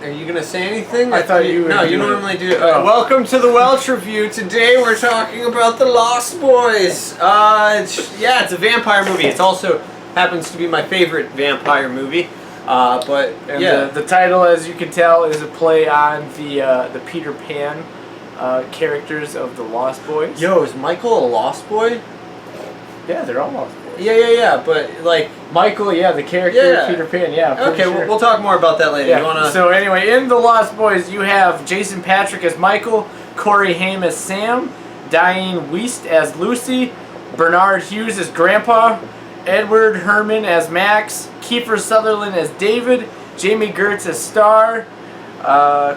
Are you gonna say anything? I thought you were. No, you normally do. Welcome to the Welch review. Today we're talking about The Lost Boys. It's a vampire movie. It also happens to be my favorite vampire movie. The title, as you can tell, is a play on the Peter Pan characters of The Lost Boys. Yo, is Michael a Lost Boy? Yeah, they're all Lost Boys. Yeah, but like Michael, the character of Peter Pan, Okay, sure. we'll talk more about that later. Yeah. You wanna... So anyway, in The Lost Boys, you have Jason Patric as Michael, Corey Haim as Sam, Diane Wiest as Lucy, Bernard Hughes as Grandpa, Edward Herrmann as Max, Kiefer Sutherland as David, Jamie Gertz as Star,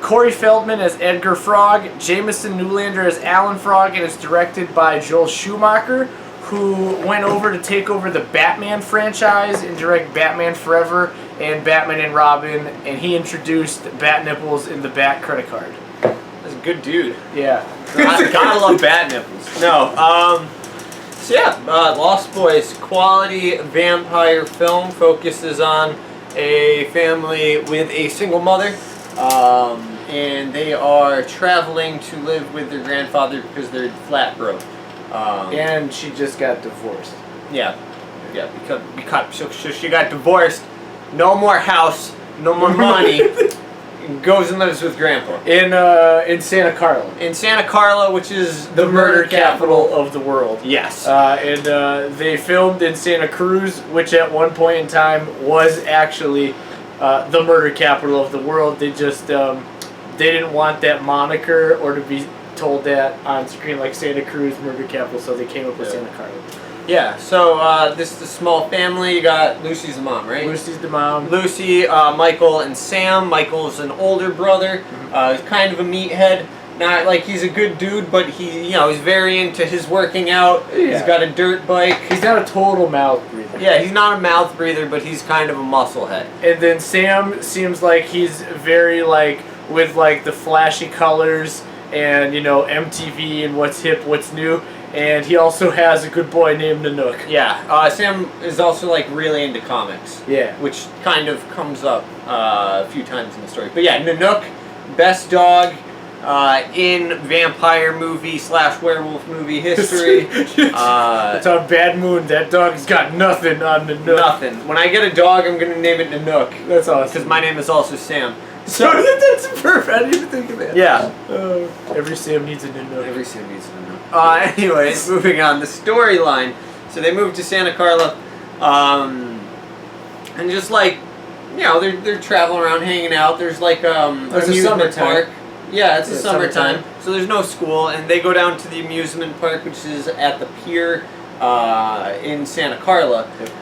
Corey Feldman as Edgar Frog, Jameson Newlander as Alan Frog, and it's directed by Joel Schumacher, who went over to take over the Batman franchise and direct Batman Forever and Batman and Robin, and he introduced Bat Nipples in the Bat credit card. That's a good dude. Yeah. I gotta love Bat Nipples. No, Lost Boys, quality vampire film, focuses on a family with a single mother, and they are traveling to live with their grandfather because they're flat broke. And she just got divorced. Because she got divorced. No more house, no more money. Goes and lives with Grandpa in Santa Carla. In Santa Carla, which is the murder capital of the world. Yes. They filmed in Santa Cruz, which at one point in time was actually the murder capital of the world. They just they didn't want that moniker or to be told that on screen, like Santa Cruz murder capital, so they came up with Santa Carla. Yeah, so this is a small family. You got Lucy's the mom, right? Lucy's the mom. Lucy, Michael, and Sam. Michael's an older brother. He's kind of a meathead. Not like he's a good dude, but he's very into his working out. Yeah. He's got a dirt bike. He's not a total mouth breather. Yeah, he's not a mouth breather, but he's kind of a musclehead. And then Sam seems like he's very with the flashy colors and MTV and what's hip, what's new, and he also has a good boy named Nanook. Yeah, Sam is also really into comics. Yeah, which kind of comes up a few times in the story. But yeah, Nanook, best dog in vampire movie / werewolf movie history. It's on Bad Moon. That dog's got nothing on Nanook. Nothing. When I get a dog, I'm gonna name it Nanook. That's awesome. Because my name is also Sam. So that's perfect. I didn't even think of that. Yeah. Every Sam needs a Nanook. Every Sam needs a Nanook. Anyways, moving on. The storyline. So they moved to Santa Carla, and just they're traveling around, hanging out. There's amusement park. Yeah, it's the summertime. So there's no school, and they go down to the amusement park, which is at the pier in Santa Carla. Yep.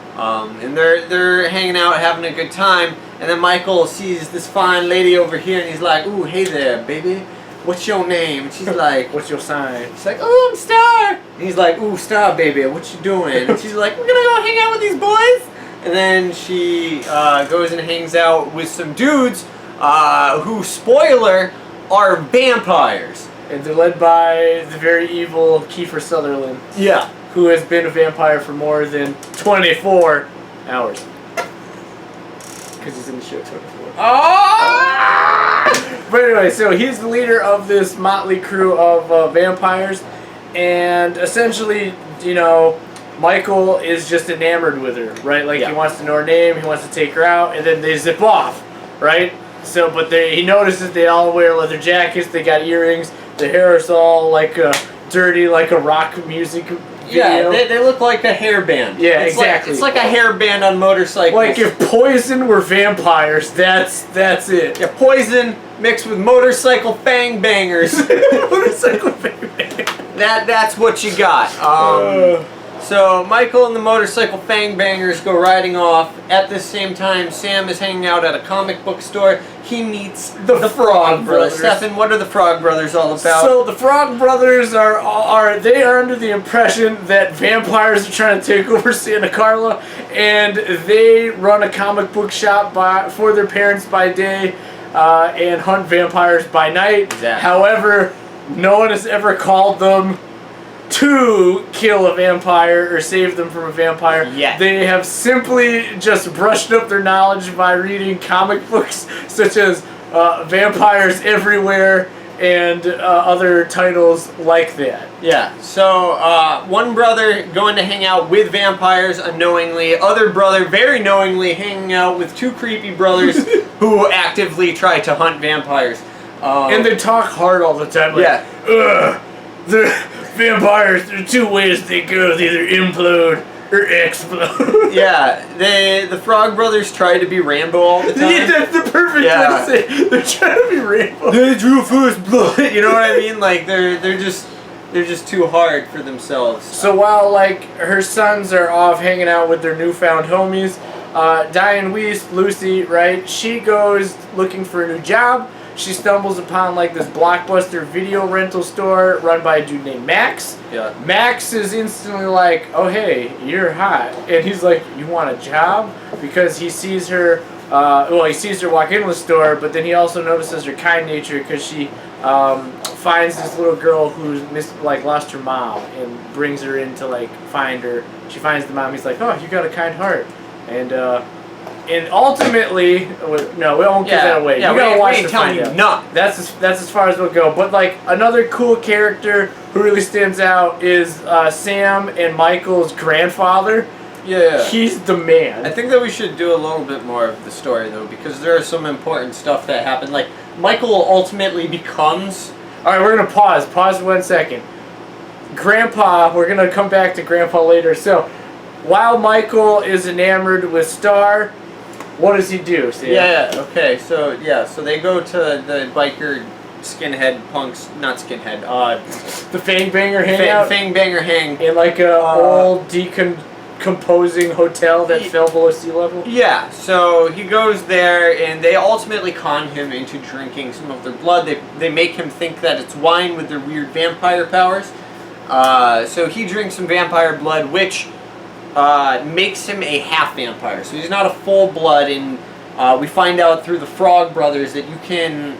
And they're hanging out, having a good time, and then Michael sees this fine lady over here, and he's like, "Ooh, hey there, baby, what's your name?" And she's like, "What's your sign?" She's like, "Oh, I'm Star." And he's like, "Ooh, Star, baby, what you doing?" And she's like, "We're gonna go hang out with these boys." And then she goes and hangs out with some dudes who, spoiler, are vampires. And they're led by the very evil Kiefer Sutherland. Yeah. Who has been a vampire for more than 24 hours. Because he's in the show 24. Oh! But anyway, so he's the leader of this motley crew of vampires. And essentially, Michael is just enamored with her, right? He wants to know her name, he wants to take her out, and then they zip off, right? So, but he notices they all wear leather jackets, they got earrings, their hair is all dirty, like a rock music video. Yeah, they look like a hairband. Yeah, exactly. It's like a hairband on motorcycles. Like if Poison were vampires, that's it. Yeah, Poison mixed with motorcycle fang bangers. Motorcycle fang bangers. That's what you got. So Michael and the motorcycle fang bangers go riding off. At the same time, Sam is hanging out at a comic book store. He meets the Frog Brothers. Stefan, what are the Frog Brothers all about? So the Frog Brothers are under the impression that vampires are trying to take over Santa Carla, and they run a comic book shop for their parents by day and hunt vampires by night. Exactly. However, no one has ever called them to kill a vampire or save them from a vampire. Yeah. They have simply just brushed up their knowledge by reading comic books such as Vampires Everywhere, and other titles like that. Yeah, so one brother going to hang out with vampires unknowingly, other brother very knowingly hanging out with two creepy brothers who actively try to hunt vampires. And they talk hard all the time. Like, Yeah. Ugh, the vampires, there are two ways they go. They either implode or explode. Yeah, the Frog Brothers try to be Rambo all the time. Yeah, that's the perfect way to say it. They're trying to be Rambo. They drew first blood. You know what I mean? Like they're just too hard for themselves. So while like her sons are off hanging out with their newfound homies, Diane Weiss, Lucy, right? She goes looking for a new job. She stumbles upon like this Blockbuster video rental store run by a dude named Max. Yeah. Max is instantly like, "Oh hey, you're hot," and he's like, "You want a job?" Because he sees her. He sees her walk into the store, but then he also notices her kind nature because she finds this little girl who's lost her mom and brings her in to like find her. She finds the mom. He's like, "Oh, you got a kind heart," and ultimately, no, we won't give that away. Yeah, you gotta watch to telling find you out. nothing. That's as far as we'll go. But like another cool character who really stands out is Sam and Michael's grandfather. Yeah. He's the man. I think that we should do a little bit more of the story though, because there are some important stuff that happen. Like Michael ultimately becomes. All right, we're gonna pause. Pause 1 second. Grandpa, we're gonna come back to Grandpa later. So, while Michael is enamored with Star, what does he do? Sam? Yeah. Okay. So they go to the biker skinhead punks, not skinhead. The Fang Banger hangout. Fang Banger hang. In like a old decomposing hotel that fell below sea level. Yeah. So he goes there, and they ultimately con him into drinking some of their blood. They make him think that it's wine with their weird vampire powers. So he drinks some vampire blood, which makes him a half vampire. So he's not a full blood, and we find out through the Frog Brothers that you can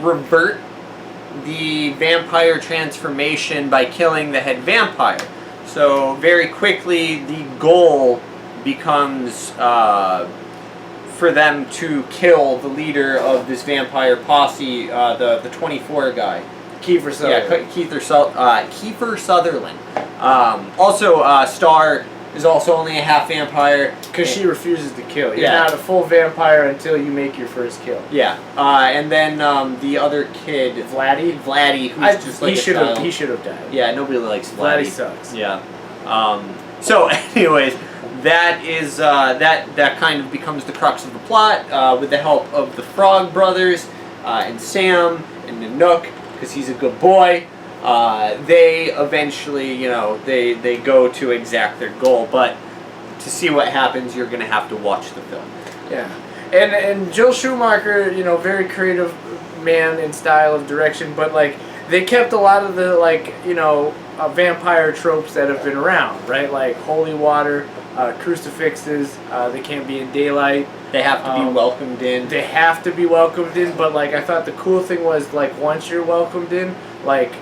revert the vampire transformation by killing the head vampire. So very quickly the goal becomes for them to kill the leader of this vampire posse, the 24 guy. Kiefer Sutherland. Yeah, Kiefer Sutherland. Also, Star is also only a half vampire. Because she refuses to kill. You're not a full vampire until you make your first kill. Yeah. And then the other kid, Vladdy, who's just like a child. He should have died. Yeah, nobody likes Vladdy. Vladdy sucks. Yeah. So, anyways, that is that kind of becomes the crux of the plot with the help of the Frog Brothers and Sam and Nanook, because he's a good boy. They eventually, they go to exact their goal, but to see what happens, you're going to have to watch the film. Yeah. And Joel Schumacher, very creative man in style of direction, but like they kept a lot of the vampire tropes that have been around, right? Like holy water, crucifixes, they can't be in daylight. They have to be welcomed in. They have to be welcomed in, but like I thought the cool thing was like once you're welcomed in, like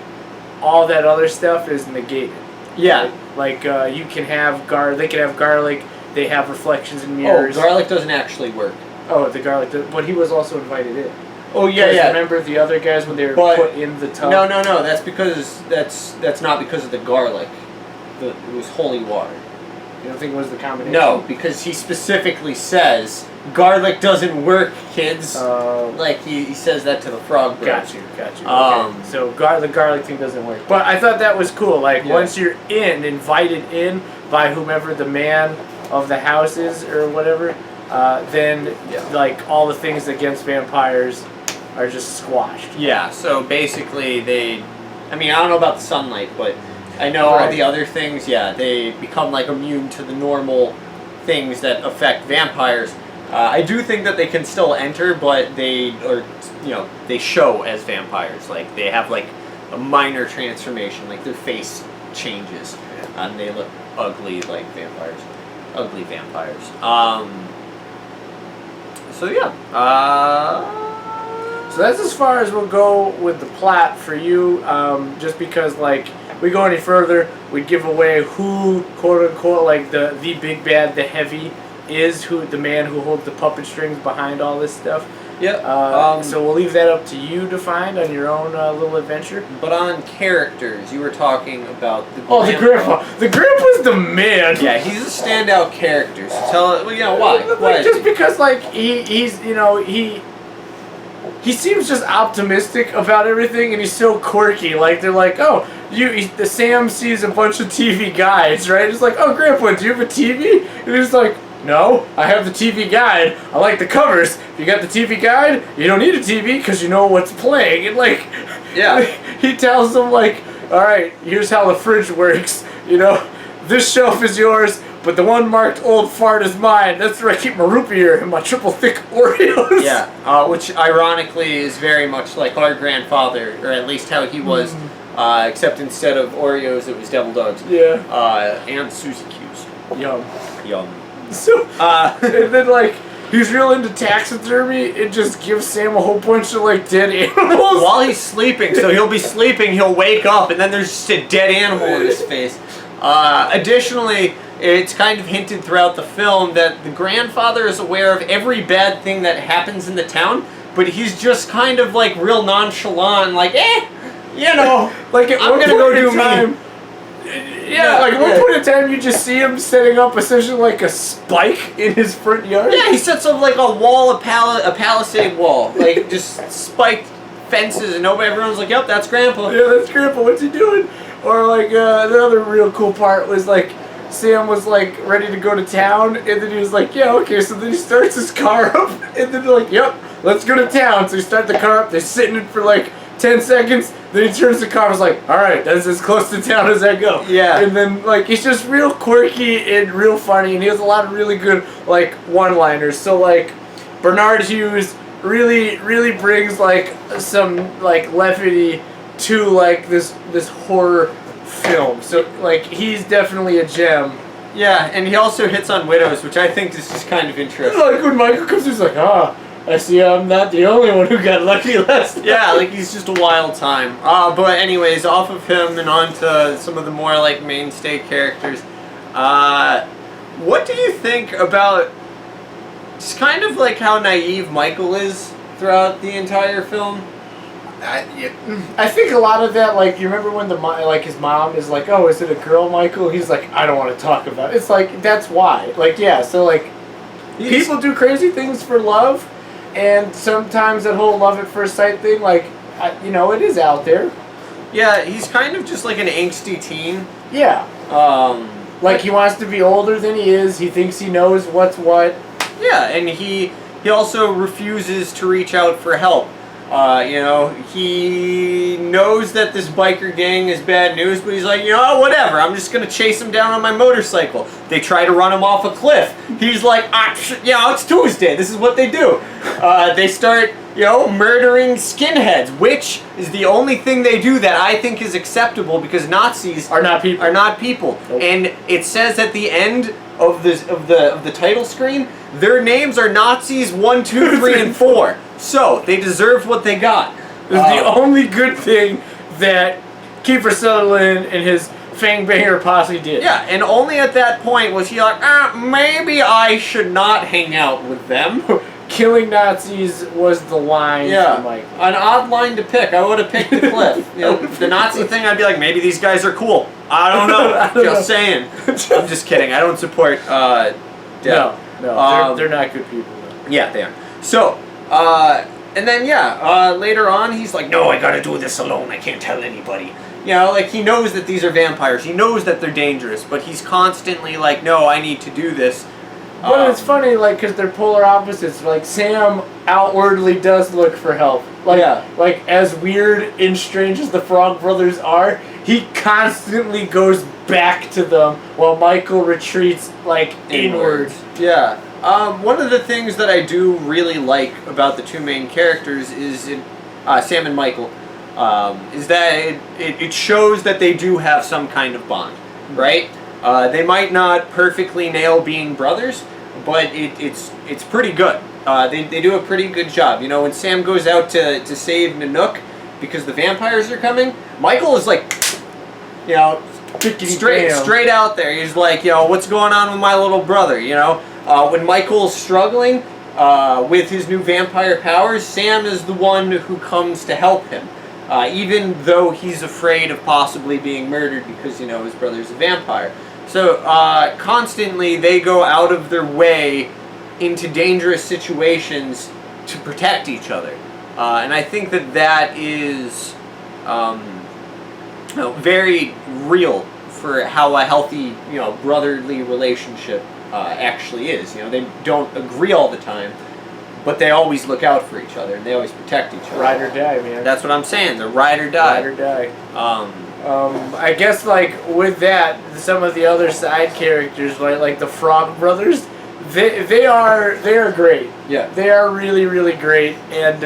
all that other stuff is negated. Yeah. Like you can have they can have garlic. They have reflections in mirrors. Oh, garlic doesn't actually work. Oh, the garlic, but he was also invited in. Oh yeah. Remember the other guys when they were put in the tub? No. That's because that's not because of the garlic. It was holy water. You don't think it was the combination? No, because he specifically says garlic doesn't work, kids. Like he says that to the Frog Brothers. Got you. Okay. So the garlic thing doesn't work. But I thought that was cool. Like once you're invited in by whomever the man of the house is or whatever, then like all the things against vampires are just squashed. Yeah. So basically, I don't know about the sunlight, but I know all the other things. Yeah, they become like immune to the normal things that affect vampires. I do think that they can still enter, but they show as vampires. Like they have like a minor transformation, like their face changes, and they look ugly like vampires. Ugly vampires. So yeah. So that's as far as we'll go with the plot for you. Just because like we go any further, we'd give away who quote unquote like the big bad, the heavy is, who the man who holds the puppet strings behind all this stuff. Yep. So we'll leave that up to you to find on your own little adventure. But on characters, you were talking about the Oh, the grandpa. The grandpa's the man. Yeah, he's a standout character. So tell why? Like, just because like he's he seems just optimistic about everything, and he's so quirky. Like they're like, oh, the Sam sees a bunch of TV guides, right? It's like, oh, Grandpa, do you have a TV? And he's like, no, I have the TV guide. I like the covers. If you got the TV guide, you don't need a TV because you know what's playing. And like, yeah, he tells them like, all right, here's how the fridge works. You know, this shelf is yours, but the one marked old fart is mine. That's where I keep my root beer and my triple thick Oreos. Yeah, which ironically is very much like our grandfather, or at least how he was, except instead of Oreos, it was Devil Dogs. Yeah. And Susie Q's. Yum. So, and then like, he's real into taxidermy. It just gives Sam a whole bunch of like dead animals. While he's sleeping, so he'll be sleeping, he'll wake up, and then there's just a dead animal in his face. Additionally, it's kind of hinted throughout the film that the grandfather is aware of every bad thing that happens in the town, but he's just kind of like real nonchalant, like, you know, like I'm gonna go do me. Yeah, like at one point in time, you just see him setting up essentially like a spike in his front yard. Yeah, he sets up like a wall, a palisade wall, like just spiked fences, and everyone's like, "Yep, that's Grandpa." Yeah, that's Grandpa. What's he doing? Or like another real cool part was like Sam was like ready to go to town, and then he was like, "Yeah, okay." So then he starts his car up, and then they're like, "Yep, let's go to town." So he starts the car up. They're sitting in it for like 10 seconds. Then he turns the car and was like, alright, that's as close to town as I go. Yeah. And then, like, he's just real quirky and real funny, and he has a lot of really good, like, one-liners. So, like, Bernard Hughes really, really brings, like, some, like, levity to, like, this horror film. So, like, he's definitely a gem. Yeah, and he also hits on widows, which I think is just kind of interesting. Like, when Michael comes, he's like, I see I'm not the only one who got lucky last night. Yeah, like he's just a wild time. But anyways, off of him and on to some of the more like mainstay characters. What do you think about just kind of like how naive Michael is throughout the entire film? I think a lot of that, like, you remember when his mom is like, oh, is it a girl, Michael? He's like, I don't want to talk about it. It's like, that's why. Like, yeah, so like, people do crazy things for love. And sometimes that whole love at first sight thing, like, you know, it is out there. Yeah, he's kind of just like an angsty teen. Yeah. Like, he wants to be older than he is. He thinks he knows what's what. Yeah, and he also refuses to reach out for help. You know, he knows that this biker gang is bad news, but he's like, you know, whatever, I'm just gonna chase him down on my motorcycle. They try to run him off a cliff. He's like, yeah, it's Tuesday, this is what they do. They start, you know, murdering skinheads, which is the only thing they do that I think is acceptable, because Nazis are not people. Nope. And it says at the end of the title screen, their names are Nazis 1, 2, 3, and 4. So they deserved what they got. It was the only good thing that Kiefer Sutherland and his Fangbanger posse did. Yeah, and only at that point was he like, maybe I should not hang out with them. Killing Nazis was the line for Mike. An odd line to pick. I would have picked the cliff. You know, the Nazi thing, I'd be like, maybe these guys are cool. I don't know. Just saying. I'm just kidding. I don't support death. No, they're not good people. Though. Yeah, they are. So, and then, later on, he's like, no, I gotta do this alone. I can't tell anybody. You know, like, he knows that these are vampires. He knows that they're dangerous, but he's constantly like, no, I need to do this. But it's funny, like, because they're polar opposites. Like, Sam outwardly does look for help. Like, like, as weird and strange as the Frog Brothers are, he constantly goes back to them, while Michael retreats, like, inwards. Yeah. One of the things that I do really like about the two main characters is Sam and Michael, is that it shows that they do have some kind of bond, right? They might not perfectly nail being brothers, but it's pretty good. They do a pretty good job. You know, when Sam goes out to save Nanook because the vampires are coming, Michael is like, you know, straight out there. He's like, you know, what's going on with my little brother, you know? When Michael's struggling, with his new vampire powers, Sam is the one who comes to help him. Even though he's afraid of possibly being murdered because, you know, his brother's a vampire. So, constantly they go out of their way into dangerous situations to protect each other. And I think that that is very real for how a healthy, you know, brotherly relationship actually is. You know, they don't agree all the time, but they always look out for each other and they always protect each other. Ride or die, man. That's what I'm saying. The ride or die. Ride or die. I guess like with that, some of the other side characters, like the Frog Brothers, they are great. Yeah. They are really, really great, and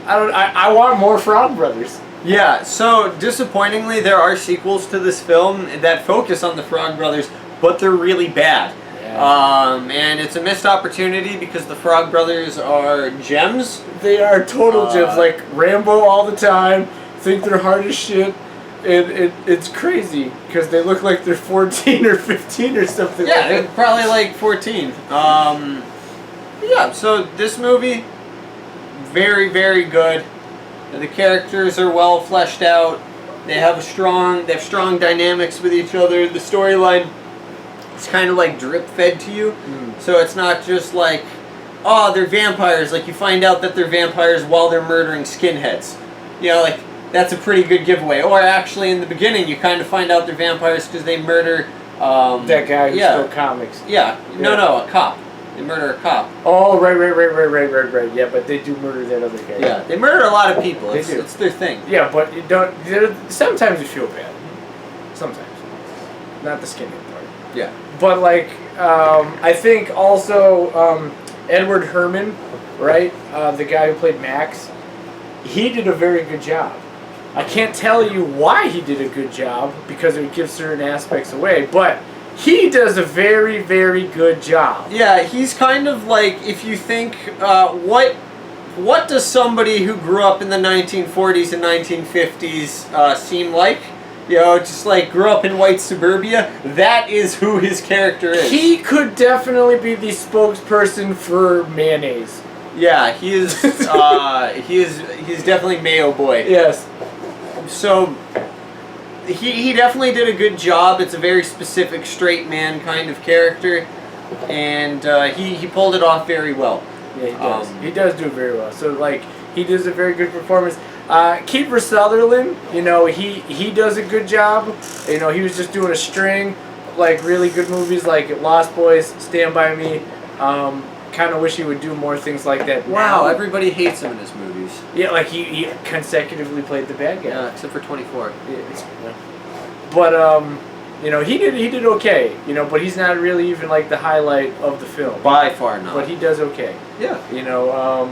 I want more Frog Brothers. Yeah, so disappointingly, there are sequels to this film that focus on the Frog Brothers, but they're really bad. Yeah. And it's a missed opportunity because the Frog Brothers are gems. They are total gems, like Rambo all the time, think they're hard as shit, and it's crazy because they look like they're 14 or 15 or something. Yeah, like they're that. probably like 14. Yeah, so this movie, very, very good. The characters are well fleshed out. They have strong dynamics with each other. The storyline is kind of like drip fed to you. So it's not just like, oh, they're vampires. Like you find out that they're vampires while they're murdering skinheads. You know, like that's a pretty good giveaway. Or actually, in the beginning, you kind of find out they're vampires because they murder That guy who stole comics. Yeah, no, a cop. They murder a cop. Oh, right. Yeah, but they do murder that other guy. Yeah, they murder a lot of people. They do. It's their thing. Yeah, but you don't. Sometimes you feel bad. Sometimes. Not the skinhead part. Yeah. But like, I think also Edward Herrmann, right? The guy who played Max, he did a very good job. I can't tell you why he did a good job because it would give certain aspects away, but he does a very, very good job. Yeah, he's kind of like, if you think, what does somebody who grew up in the 1940s and 1950s seem like? You know, just like grew up in white suburbia. That is who his character is. He could definitely be the spokesperson for mayonnaise. Yeah, he is. He's definitely Mayo Boy. Yes. So he definitely did a good job. It's a very specific straight man kind of character, and he pulled it off very well. Yeah, he does. He does do it very well. So like he does a very good performance. Kiefer Sutherland, you know, he does a good job. You know, he was just doing a string, like really good movies like Lost Boys, Stand By Me. Kind of wish he would do more things like that. Wow, now. everybody hates him in his movies. Yeah, like he consecutively played the bad guy. Yeah, except for 24. Yeah. But you know, he did okay. You know, but he's not really even like the highlight of the film. By far not. But he does okay. Yeah. You know,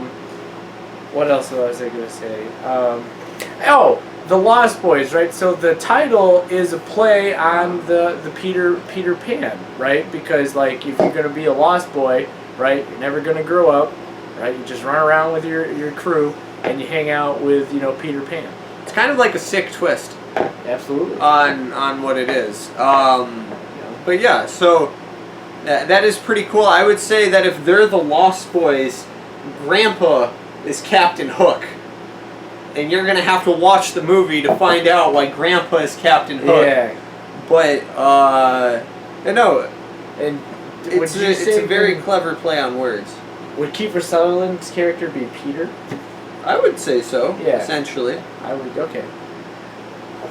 what else was I gonna say? Oh, The Lost Boys, right? So the title is a play on the Peter Pan, right? Because like if you're gonna be a lost boy, right, you're never gonna grow up, right? You just run around with your crew and you hang out with, you know, Peter Pan. It's kind of like a sick twist Absolutely. on what it is. But yeah, so that is pretty cool. I would say that if they're the Lost Boys, Grandpa is Captain Hook. And you're going to have to watch the movie to find out why Grandpa is Captain Hook. Yeah. But, no. And It's a very clever play on words. Would Kiefer Sutherland's character be Peter? I would say so, Yeah. essentially. I would, okay.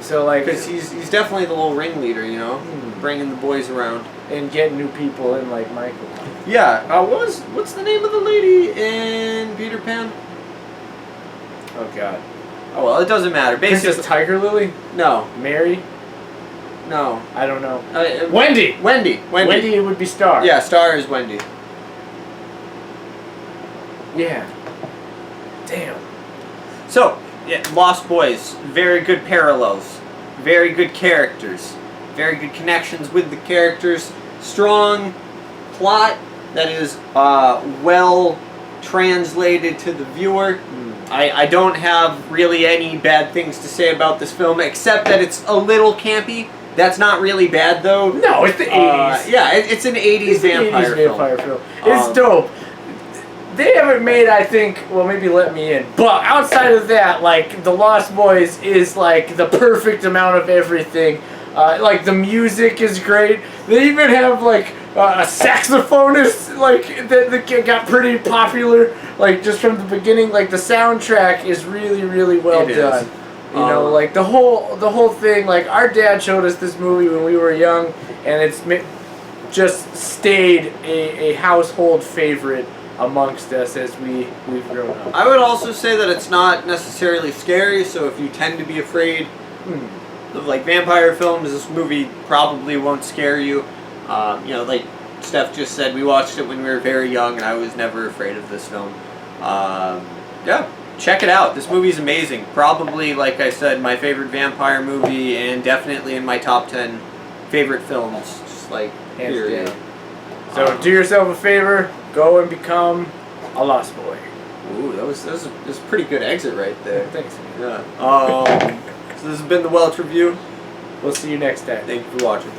So like... Because he's definitely the little ringleader, you know? Bringing the boys around. And getting new people in like Michael. Yeah. What's the name of the lady in Peter Pan? Oh god. Oh well, it doesn't matter. Basically, Princess Tiger Lily? no, Mary? no. I don't know. Wendy. Wendy it would be Star. Yeah, Star is Wendy. Yeah. Damn. So, yeah, Lost Boys, very good parallels, very good characters, very good connections with the characters, strong plot that is well translated to the viewer. I don't have really any bad things to say about this film, except that it's a little campy. That's not really bad, though. No, it's the 80s. Yeah, it's an 80s vampire film. It's dope. they haven't made, I think, well, maybe Let Me In, but outside of that, like, The Lost Boys is, like, the perfect amount of everything. Like, the music is great. They even have, like, a saxophonist, like, that got pretty popular, like, just from the beginning. Like, the soundtrack is really, really well done. You know, like, the whole thing, like, our dad showed us this movie when we were young, and it's just stayed a household favorite amongst us as we've grown up. I would also say that it's not necessarily scary, so if you tend to be afraid of like vampire films, this movie probably won't scare you. You know, like Steph just said, we watched it when we were very young, and I was never afraid of this film. Yeah, check it out. This movie's amazing. Probably, like I said, my favorite vampire movie, and definitely in my top 10 favorite films. Just like, Hands period. down. So do yourself a favor, go and become a Lost Boy. Ooh, that was a pretty good exit right there. Thanks. Yeah. So this has been the Welch Review. We'll see you next time. Thank you for watching.